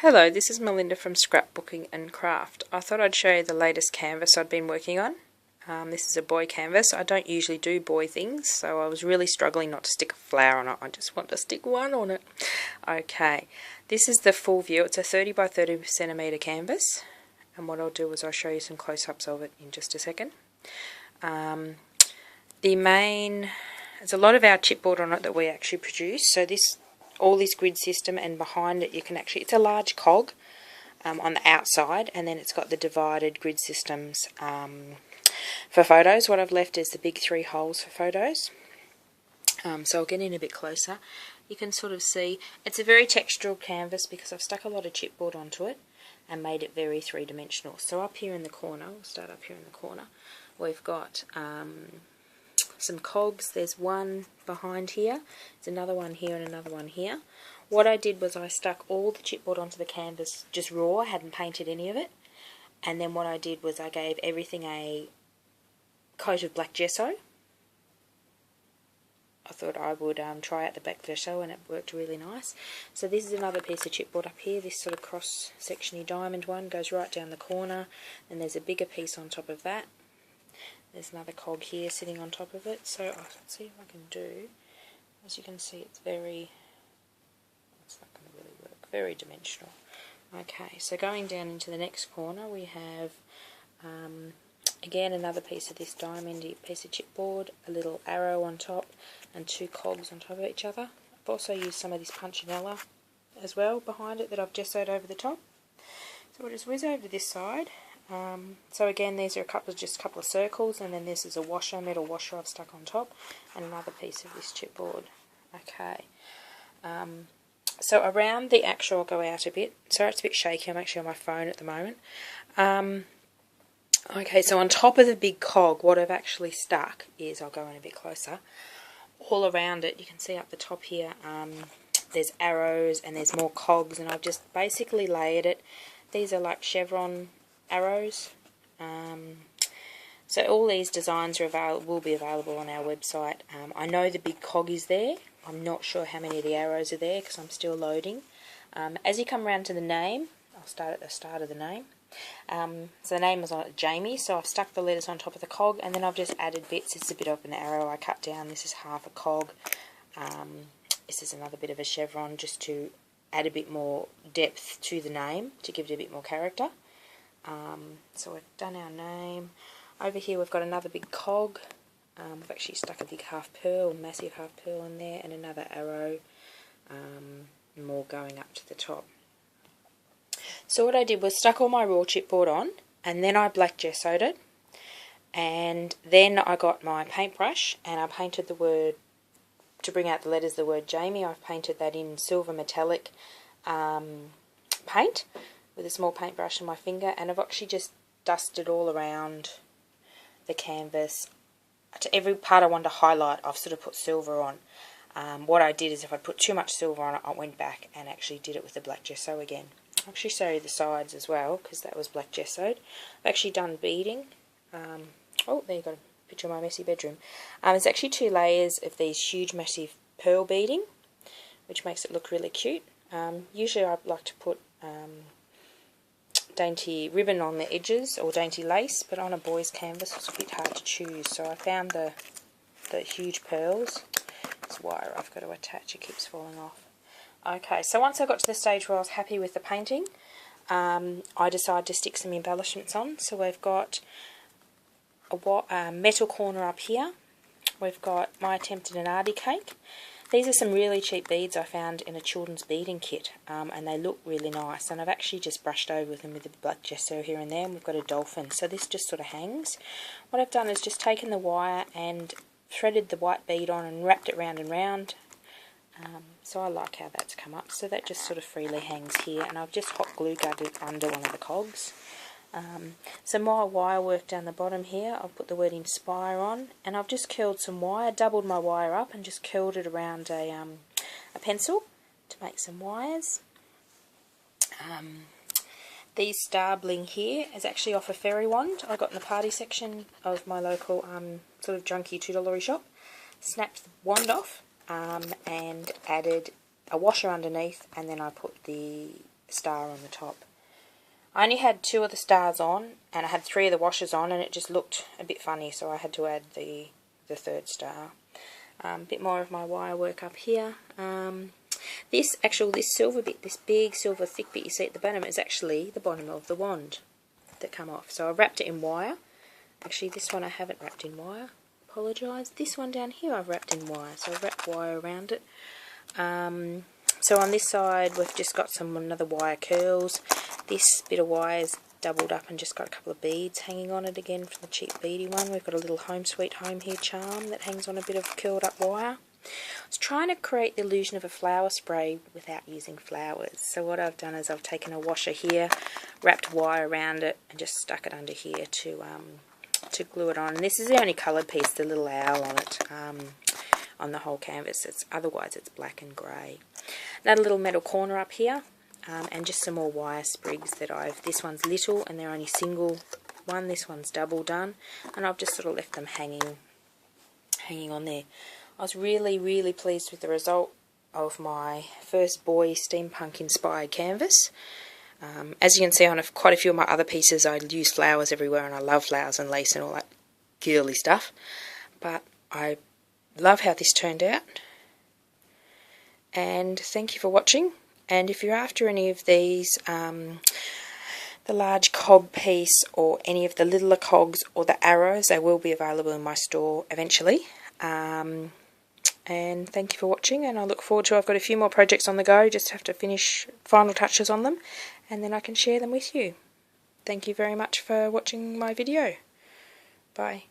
Hello, this is Melinda from Scrapbooking and Craft. I thought I'd show you the latest canvas I'd been working on. This is a boy canvas. I don't usually do boy things, so I was really struggling not to stick a flower on it. I just want to stick one on it. Okay, this is the full view. It's a 30 by 30 centimetre canvas, and what I'll do is I'll show you some close-ups of it in just a second. There's a lot of our chipboard on it that we actually produce, so all this grid system, and behind it you can actually, it's a large cog on the outside, and then it's got the divided grid systems for photos. What I've left is the big 3 holes for photos. So I'll get in a bit closer. You can sort of see it's a very textural canvas because I've stuck a lot of chipboard onto it and made it very three-dimensional. So up here in the corner, we'll start up here in the corner, we've got some cogs. There's one behind here, there's another one here and another one here. What I did was I stuck all the chipboard onto the canvas just raw, I hadn't painted any of it, and then what I did was I gave everything a coat of black gesso. I thought I would try out the black gesso, and it worked really nice. So this is another piece of chipboard up here. This sort of cross sectiony diamond one goes right down the corner, and there's a bigger piece on top of that. There's another cog here sitting on top of it, so I'll see if I can do. As you can see, it's not going to really work, very dimensional. Okay, so going down into the next corner we have, again, another piece of this diamondy piece of chipboard, a little arrow on top, and 2 cogs on top of each other. I've also used some of this punchinella as well behind it that I've gessoed over the top. So we'll just whiz over to this side. So again, these are just a couple of circles, and then this is a washer, metal washer I've stuck on top, and another piece of this chipboard. Okay, so around the actual, I'll go out a bit. Sorry, it's a bit shaky, I'm actually on my phone at the moment. Okay, so on top of the big cog, what I've actually stuck is, I'll go in a bit closer, all around it, you can see up the top here, there's arrows and there's more cogs, and I've just basically layered it. These are like chevron arrows. So all these designs will be available on our website. I know the big cog is there. I'm not sure how many of the arrows are there because I'm still loading. As you come around to the name, I'll start at the start of the name. So the name is on Jamie, so I've stuck the letters on top of the cog, and then I've just added bits. It's a bit of an arrow I cut down. This is half a cog. This is another bit of a chevron, just to add a bit more depth to the name, to give it a bit more character. So we've done our name. Over here we've got another big cog. We've actually stuck a big half pearl, massive half pearl in there, and another arrow, more going up to the top. So what I did was stuck all my raw chipboard on, and then I black gessoed it, and then I got my paintbrush and I painted the word, to bring out the letters, the word Jamie. I've painted that in silver metallic paint with a small paintbrush in my finger, and I've actually just dusted all around the canvas. To every part I wanted to highlight, I've sort of put silver on. What I did is, if I put too much silver on it, I went back and actually did it with the black gesso again. I'll actually show you the sides as well, because that was black gessoed. I've actually done beading. Oh, there you got a picture of my messy bedroom. There's actually 2 layers of these huge massive pearl beading, which makes it look really cute. Usually I like to put dainty ribbon on the edges, or dainty lace, but on a boy's canvas it's a bit hard to choose, so I found the huge pearls. This wire I've got to attach, it keeps falling off. Okay, so once I got to the stage where I was happy with the painting, I decided to stick some embellishments on. So we've got a metal corner up here. We've got my attempt at an Ardy cake. These are some really cheap beads I found in a children's beading kit, and they look really nice, and I've actually just brushed over them with the black gesso here and there, and we've got a dolphin, so this just sort of hangs. What I've done is just taken the wire and threaded the white bead on and wrapped it round and round. So I like how that's come up, so that just sort of freely hangs here, and I've just hot glue glued it under one of the cogs. So my wire work down the bottom here, I've put the word inspire on, and I've just curled some wire, doubled my wire up and just curled it around a pencil to make some wires. These star bling here is actually off a fairy wand I got in the party section of my local sort of junky $2 shop. Snapped the wand off and added a washer underneath, and then I put the star on the top. I only had 2 of the stars on, and I had 3 of the washers on, and it just looked a bit funny, so I had to add the 3rd star. A bit more of my wire work up here. This silver bit, this big silver thick bit you see at the bottom, is actually the bottom of the wand that come off. So I wrapped it in wire. Actually, this one I haven't wrapped in wire. Apologise. This one down here I've wrapped in wire, so I've wrapped wire around it. So on this side we've just got another wire curls. This bit of wire is doubled up and just got a couple of beads hanging on it again from the cheap beady one. We've got a little Home Sweet Home here charm that hangs on a bit of curled up wire. I was trying to create the illusion of a flower spray without using flowers. So what I've done is I've taken a washer here, wrapped wire around it, and just stuck it under here to glue it on. And this is the only coloured piece, the little owl on it, on the whole canvas. Otherwise it's black and grey. Another little metal corner up here, and just some more wire sprigs that this one's little and they're only single one, this one's double done, and I've just sort of left them hanging on there. I was really pleased with the result of my first boy steampunk inspired canvas. As you can see on quite a few of my other pieces I use flowers everywhere, and I love flowers and lace and all that girly stuff, but I love how this turned out. And thank you for watching, and if you're after any of these, the large cog piece or any of the littler cogs or the arrows, they will be available in my store eventually. And thank you for watching, and I look forward to, I've got a few more projects on the go, just have to finish final touches on them, and then I can share them with you. Thank you very much for watching my video. Bye.